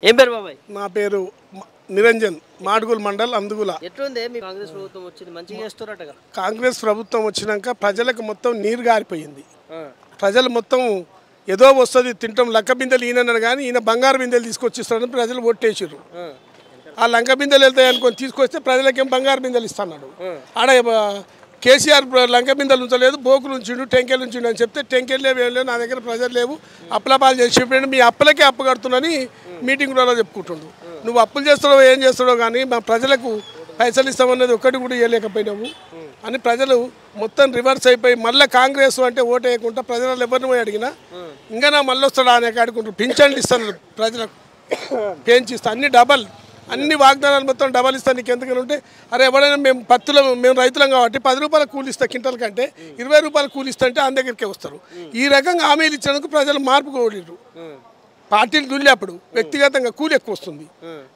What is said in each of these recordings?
ఏం పేరు బాబాయ్? నా పేరు నిరంజన్, మాడుగుల్ మండల్ అందుగుల. ఎట్లుంది మీ కాంగ్రెస్ ప్రభుత్వం వచ్చింది? మంచిగా చేస్తారటగా. కాంగ్రెస్ ప్రభుత్వం వచ్చినాక ప్రజలకు మొత్తం నీరు గారిపోయింది. ప్రజలు మొత్తం ఏదో వస్తుంది తింటాం, లంక బిందెలు ఈయనన్నారు కానీ ఈయన బంగారు బిందెలు తీసుకొచ్చిస్తాడని ప్రజలు ఓట్టేసారు. ఆ లంక బిందెలు వెళ్తాయి అనుకొని తీసుకొస్తే ప్రజలకేం బంగారు బిందెలు ఇస్తున్నాడు. ఆడ కేసీఆర్ లంక బిందెలు ఉంచలేదు, బోకులు ఉంచిండు, టెంకెలు ఉంచిండు అని చెప్తే టెంకెలు లేవు, ఏం లేవు, నా దగ్గర ప్రజలు లేవు, అప్పులపాలు చేసి చెప్పాడు. మీ అప్పులకే అప్పు కడుతున్నాని మీటింగ్లో చెప్పుకుంటుండు. నువ్వు అప్పులు చేస్తాడో ఏం చేస్తాడో కానీ మా ప్రజలకు పైసలు ఇస్తామన్నది ఒక్కటి కూడా ఇవ్వలేకపోయినావు అని ప్రజలు మొత్తం రివర్స్ అయిపోయి మళ్ళీ కాంగ్రెస్ అంటే ఓటు వేయకుండా ప్రజలు ఎవరిని పోయి అడిగినా ఇంకా నా మళ్ళీ వస్తాడా అనే ఆడుకుంటారు. పింఛన్లు ఇస్తాను ప్రజలకు, పెంచిస్తా, అన్ని డబల్, అన్ని వాగ్దానాలు మొత్తం డబల్ ఇస్తాను. నీకు ఎందుకని ఉంటే అరే ఎవరైనా మేము పత్తులు మేము రైతులం కాబట్టి 10 రూపాయల కూలి ఇస్తా కింటల్ కంటే 20 రూపాయల కూలి ఇస్తా అంటే ఆయన దగ్గరికే వస్తారు. ఈ రకంగా హామీలు ఇచ్చినందుకు ప్రజలు మార్పు కోడిరు. పార్టీలు దుల్లేప్పుడు వ్యక్తిగతంగా కూలి ఎక్కువ వస్తుంది.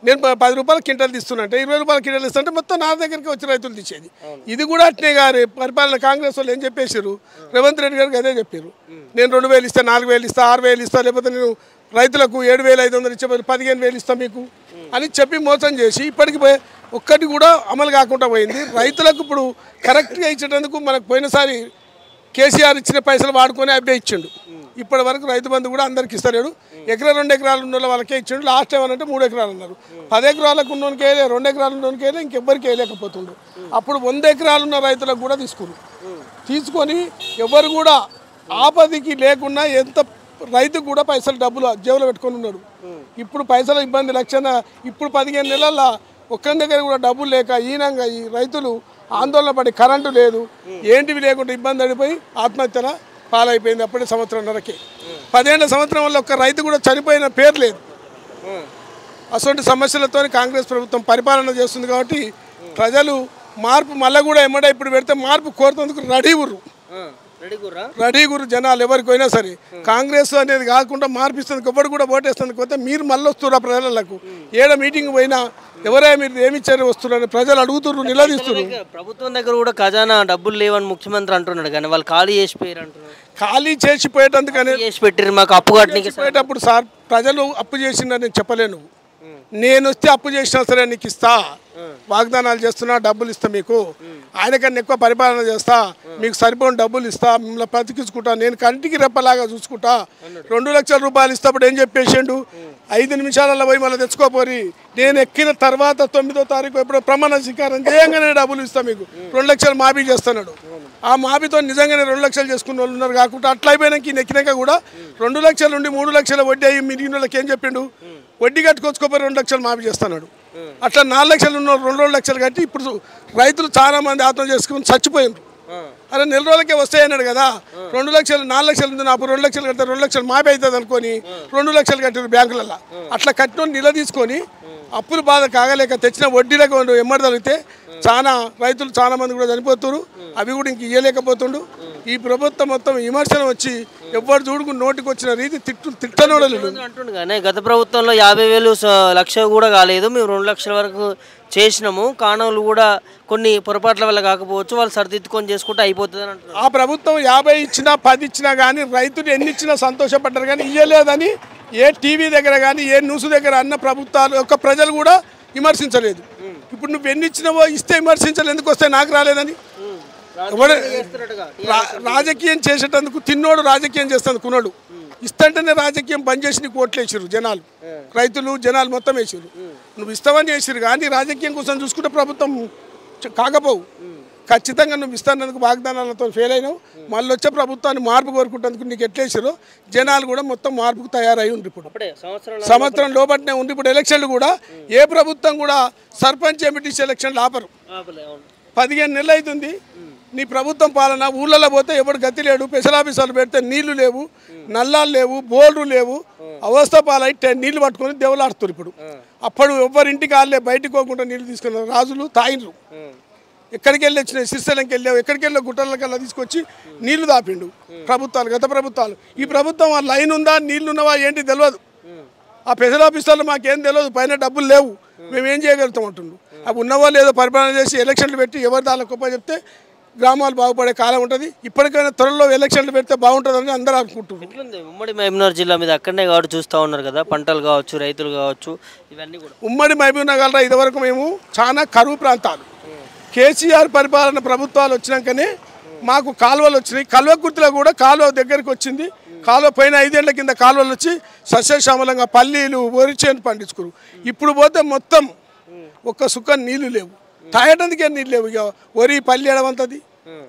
నేను 10 రూపాయల కింటలు తీస్తున్నంటే 20 రూపాయల కింటలు ఇస్తుంటే మొత్తం నా దగ్గరికి వచ్చి రైతులు తీసేది. ఇది కూడా అట్నే గారు పరిపాలన కాంగ్రెస్ వాళ్ళు ఏం చెప్పేసారు, రేవంత్ రెడ్డి గారికి అదే చెప్పారు. నేను 2000 ఇస్తా, 4000 ఇస్తా, 6000 ఇస్తా, లేకపోతే నేను రైతులకు 7500 ఇచ్చే 15000 ఇస్తా మీకు అని చెప్పి మోసం చేసి ఇప్పటికి ఒక్కటి కూడా అమలు కాకుండా పోయింది. రైతులకు ఇప్పుడు కరెక్ట్గా ఇచ్చేటందుకు మనకు పోయినసారి కేసీఆర్ ఇచ్చిన పైసలు వాడుకొని అబ్బే ఇచ్చిండు. ఇప్పటి వరకు రైతు బంధు కూడా అందరికి ఇస్తలేడు. ఎకరా 2 ఎకరాలు ఉన్న వాళ్ళకే ఇచ్చిండు. లాస్ట్ టైం అంటే 3 ఎకరాలు అన్నారు. 10 ఎకరాలకు ఉన్నోనికి వేయలే, 2 ఎకరాలు ఉన్నోనికి వేయలే, ఇంకెవ్వరికి వేయలేకపోతుండ్రు. అప్పుడు 100 ఎకరాలు ఉన్న రైతులకు కూడా తీసుకొని ఎవరు కూడా ఆపదికి లేకుండా ఎంత రైతుకు కూడా పైసలు డబ్బులు జేబులో పెట్టుకొని ఉన్నాడు. ఇప్పుడు పైసల ఇబ్బంది లక్షణ. ఇప్పుడు 15 నెలల ఒక్కరి దగ్గర కూడా డబ్బులు లేక ఈనంగా ఈ రైతులు ఆందోళన పడి కరెంటు లేదు ఏంటివి లేకుండా ఇబ్బంది పడిపోయి ఆత్మహత్యల పాలైపోయింది. అప్పుడే సంవత్సరంన్నరకే 10 ఏళ్ల సంవత్సరం వల్ల ఒక్క రైతు కూడా చనిపోయిన పేరు లేదు. అటువంటి సమస్యలతో కాంగ్రెస్ ప్రభుత్వం పరిపాలన చేస్తుంది కాబట్టి ప్రజలు మార్పు మళ్ళీ కూడా ఎమ్మడే ఇప్పుడు పెడితే మార్పు కోరుతందుకు రెడీ గురు జనాలు ఎవరికైనా సరే. కాంగ్రెస్ అనేది కాకుండా మార్పిస్తుంది ఎవరు కూడా ఓటేస్తుంది. పోతే మీరు మళ్ళీ వస్తురా ప్రజలకు ఏడ మీటింగ్ పోయినా ఎవరైనా మీరు ఏమిచ్చారు వస్తున్నారని ప్రజలు అడుగుతున్నారు, నిలదీస్తున్నారు. ప్రభుత్వం దగ్గర కూడా ఖజానా డబ్బులు లేవని ముఖ్యమంత్రి అంటున్నాడు కానీ వాళ్ళు ఖాళీ చేసిపోయారు అంటున్నారు. ఖాళీ చేసిపోయేటందుకనే చేసి పెట్టారు మాకు అప్పు కట్టేటప్పుడు. సార్ ప్రజలు అప్పు చేసిందని నేను చెప్పలేను. నేను వస్తే అప్పు చేసినా సరే నీకు ఇస్తా, వాగ్దానాలు చేస్తున్నా, డబ్బులు ఇస్తా, మీకు ఆయనకన్నా ఎక్కువ పరిపాలన చేస్తా, మీకు సరిపోయిన డబ్బులు ఇస్తా, మిమ్మల్ని బ్రతికించుకుంటా, నేను కంటికి రెప్పలాగా చూసుకుంటా, 2 లక్షల రూపాయలు ఇస్తాప్పుడు ఏం చెప్పేసిండు, 5 నిమిషాలలో పోయి మళ్ళీ తెచ్చుకోపోరి, నేను ఎక్కిన తర్వాత 9వ తారీఖు ఎప్పుడో ప్రమాణ స్వీకారం చేయంగానే డబ్బులు ఇస్తా, మీకు 2 లక్షలు మాఫీ చేస్తున్నాడు. ఆ మాఫీతో నిజంగానే 2 లక్షలు చేసుకున్న వాళ్ళు ఉన్నారు. కాకుండా అట్లా అయిపోయినాక ఈయన ఎక్కినాక కూడా 2 లక్షల నుండి 3 లక్షల వడ్డీ అయ్యి మిగిలిన వాళ్ళకి ఏం చెప్పిండు, వడ్డీ కట్టుకోకపోయి 2 లక్షలు మాఫీ చేస్తున్నాడు. అట్లా 4 లక్షలు ఉన్న 2 లక్షలు కట్టి ఇప్పుడు రైతులు చాలా మంది ఆత్మహత్య చేసుకుని చచ్చిపోయినారు. అరే నెల రోజులకే వస్తాయన్నాడు కదా, 2 లక్షలు 4 లక్షలు ఉంది, నాకు 2 లక్షలు కడితే 2 లక్షలు మాఫీ అవుతుంది అనుకొని 2 లక్షలు కట్టారు బ్యాంకులలో. అట్లా కట్టిన నిలదీసుకొని అప్పులు బాధ కాగలేక తెచ్చిన వడ్డీలకు ఎమ్మడి తగిలితే చాలా రైతులు చాలా మంది కూడా చనిపోతున్నారు. అవి కూడా ఇంక ఇయ్యలేకపోతుండు. ఈ ప్రభుత్వం మొత్తం విమర్శనం వచ్చి ఎవరు చూడుకు నోటికి వచ్చిన రీతి తిట్టనోడలేదు అంటుండు. కానీ గత ప్రభుత్వంలో 50,000 లక్ష కూడా కాలేదు, మేము 2 లక్షల వరకు చేసినాము, కాణాలు కూడా కొన్ని పొరపాట్ల వల్ల కాకపోవచ్చు, వాళ్ళు సరిదిద్దుకొని చేసుకుంటే అయిపోతుంది అని అంటున్నారు. ఆ ప్రభుత్వం 50 ఇచ్చినా 10 ఇచ్చినా కానీ రైతులు ఎన్ని ఇచ్చినా సంతోషపడ్డారు. కానీ ఇయ్యలేదని ఏ టీవీ దగ్గర కానీ ఏ న్యూస్ దగ్గర అన్న ప్రభుత్వాలు యొక్క ప్రజలు కూడా విమర్శించలేదు. ఇప్పుడు నువ్వు ఎన్ని ఇచ్చినావో ఇస్తే విమర్శించలేదు, ఎందుకు వస్తే నాకు రాలేదని. రాజకీయం చేసేటందుకు తిన్నోడు రాజకీయం చేస్తాను కున్నాడు. ఇస్తంటేనే రాజకీయం బంద్ చేసి నీకు ఓట్లు వేసారు జనాలు, రైతులు జనాలు మొత్తం వేసారు. నువ్వు ఇస్తావని వేసారు కానీ రాజకీయం కోసం చూసుకుంటే ప్రభుత్వం కాకపోవు. ఖచ్చితంగా నువ్వు ఇస్తానందుకు వాగ్దానాలతో ఫెయిల్ అయినావు. మళ్ళీ వచ్చే ప్రభుత్వాన్ని మార్పు కోరుకుంటేందుకు నీకు ఎట్లేసారో జనాలు కూడా మొత్తం మార్పుకు తయారై ఉంది. ఇప్పుడు సంవత్సరం లోపట్నే ఉంది. ఇప్పుడు ఎలక్షన్లు కూడా ఏ ప్రభుత్వం కూడా సర్పంచ్ ఎంపీటీసీ ఎలక్షన్లు ఆపరు. 15 నెలలు అవుతుంది నీ ప్రభుత్వం పాలన. ఊళ్ళలో పోతే ఎవడు గతి లేడు, స్పెషల్ ఆఫీసర్లు పెడితే నీళ్లు లేవు, నల్లాలు లేవు, బోర్లు లేవు, అవస్థ పాలై నీళ్లు పట్టుకొని దేవులాడుతున్నారు. ఇప్పుడు అప్పుడు ఎవరింటికి వాళ్ళే బయటకు పోకుండా నీళ్లు తీసుకున్నారు. రాజులు తాయిన్రు, ఎక్కడికి వెళ్ళి వచ్చినాయి, సిరిసెలంకి వెళ్ళావు, ఎక్కడికి వెళ్ళి గుట్టలకల్లా తీసుకొచ్చి నీళ్లు దాపిండు ప్రభుత్వాలు, గత ప్రభుత్వాలు. ఈ ప్రభుత్వం ఆ లైన్ ఉందా, నీళ్లు ఉన్నవా ఏంటి తెలియదు. ఆ స్పెషల్ ఆఫీసర్లు మాకేం తెలియదు, పైన డబ్బులు లేవు, మేమేం చేయగలుగుతాం అంటుండు. అవి ఉన్నవో లేదో పరిపాలన చేసి ఎలక్షన్లు పెట్టి ఎవరి దాని గొప్ప చెప్తే గ్రామాలు బాగుపడే కాలం ఉంటుంది. ఇప్పటికైనా త్వరలో ఎలక్షన్లు పెడితే బాగుంటుందని అందరూ అనుకుంటున్నారు. ఎట్లుంది ఉమ్మడి మహబూబ్నగర్ జిల్లా మీద అక్కడనే కాబట్టి చూస్తూ ఉన్నారు కదా, పంటలు కావచ్చు, రైతులు కావచ్చు, ఇవన్నీ కూడా. ఉమ్మడి మహబూబ్నగర్లో ఇదివరకు మేము చాలా కరువు ప్రాంతాలు, కేసీఆర్ పరిపాలన ప్రభుత్వాలు వచ్చినాకనే మాకు కాలువలు వచ్చినాయి. కల్వకుర్తిలో కూడా కాలువ దగ్గరికి వచ్చింది. కాలువ పైన 5 ఏళ్ల కింద కాలువలు వచ్చి సస్యశ్యామలంగా పల్లీలు వరి చేను పండించుకురు. ఇప్పుడు పోతే మొత్తం ఒక్క సుఖం నీళ్లు లేవు, తాగడానికే నీళ్ళు లేవు. ఇక వరి పల్లి ఎడవంతది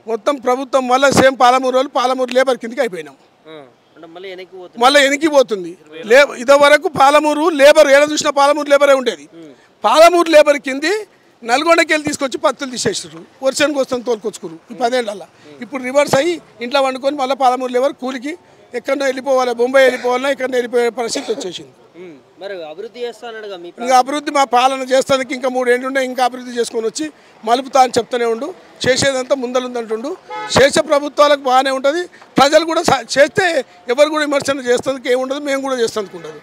మొత్తం ప్రభుత్వం మళ్ళీ సేమ్ పాలమూరు లేబర్ కిందకి అయిపోయినాం. మళ్ళీ వెనక్కిపోతుంది. ఇదివరకు పాలమూరు లేబర్ ఏడ చూసినా పాలమూరు లేబరే ఉండేది. పాలమూరు లేబర్ కింది నల్గొండకి వెళ్ళి తీసుకొచ్చి పత్తులు తీసేసారు, వర్షానికి వస్తుంది తోలుకొచ్చుకురు ఈ 10 ఏళ్ళ. ఇప్పుడు రివర్స్ అయ్యి ఇంట్లో వండుకొని మళ్ళీ పాలమూరు లేబర్ కూలికి ఎక్కడో వెళ్ళిపోవాలి, బొంబాయి వెళ్ళిపోవాలన్నా ఎక్కడ వెళ్ళిపోయే పరిస్థితి వచ్చేసింది. ఇంకా అభివృద్ధి మా పాలన చేస్తానికి ఇంకా 3 ఏళ్ళు ఉండే, ఇంకా అభివృద్ధి చేసుకొని వచ్చి మలుపుతా అని చెప్తూనే ఉండు. చేసేదంతా ముందలుందంటుండు. చేసే ప్రభుత్వాలకు బాగానే ఉంటుంది. ప్రజలు కూడా చేస్తే ఎవరు కూడా విమర్శన చేస్తానికి ఏముండదు, మేము కూడా చేస్తానికి ఉండదు.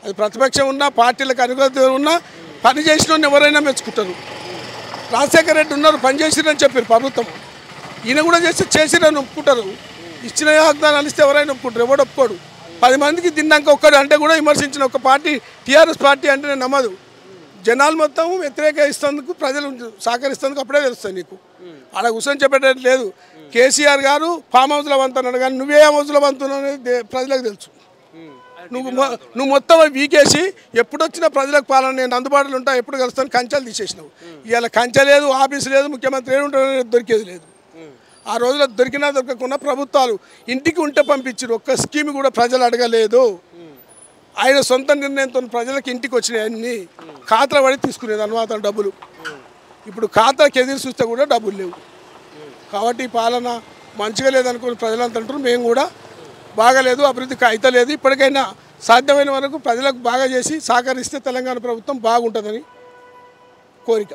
అది ప్రతిపక్షం ఉన్నా, పార్టీలకు అనుగత ఉన్నా, పని చేసిన ఎవరైనా మెచ్చుకుంటారు. రాజశేఖర రెడ్డి ఉన్నారు, పని చేసిరని చెప్పారు ప్రభుత్వం. ఈయన కూడా చేసిరని ఒప్పుకుంటారు. ఇచ్చిన వాగ్దానాలు ఇస్తే ఎవరైనా ఒప్పుకుంటారు, ఎవడు ఒప్పుకోడు. 10 మందికి తిన్నాక ఒక్కడు అంటే కూడా విమర్శించిన ఒక పార్టీ టీఆర్ఎస్ పార్టీ అంటే నేను నమ్మదు. జనాలు మొత్తం వ్యతిరేకిస్తేందుకు, ప్రజలు సహకరిస్తేందుకు అప్పుడే తెలుస్తుంది నీకు. ఆడ కూర్చొని చెప్పేటట్టు లేదు. కేసీఆర్ గారు ఫామ్ హౌస్లో వంతున్నాడు, కానీ నువ్వే హౌస్లో వంతున్నావు అనేది ప్రజలకు తెలుసు. నువ్వు మొత్తం వీకేసి ఎప్పుడొచ్చినా ప్రజలకు పాలన నేను అందుబాటులో ఉంటా, ఎప్పుడు కలుస్తాను కంచెలు తీసేసినావు. ఇవాళ కంచె లేదు, ఆఫీసు లేదు, ముఖ్యమంత్రి ఏముంటాడో దొరికేది లేదు. ఆ రోజులో దొరికినా దొరకకుండా ప్రభుత్వాలు ఇంటికి ఉంటే పంపించారు. ఒక్క స్కీమ్ కూడా ప్రజలు అడగలేదు. ఆయన సొంత నిర్ణయంతో ప్రజలకు ఇంటికి వచ్చినాయి. అన్ని ఖాతా పడి తీసుకునేది అన్నమాట డబ్బులు. ఇప్పుడు ఖాతాకి ఎదురు చూస్తే కూడా డబ్బులు లేవు. కాబట్టి పాలన మంచిగా లేదనుకుని ప్రజలంతా అంటారు. మేము కూడా బాగాలేదు, అభివృద్ధికి అయితే లేదు. ఇప్పటికైనా సాధ్యమైన వరకు ప్రజలకు బాగా చేసి సహకరిస్తే తెలంగాణ ప్రభుత్వం బాగుంటుందని కోరిక.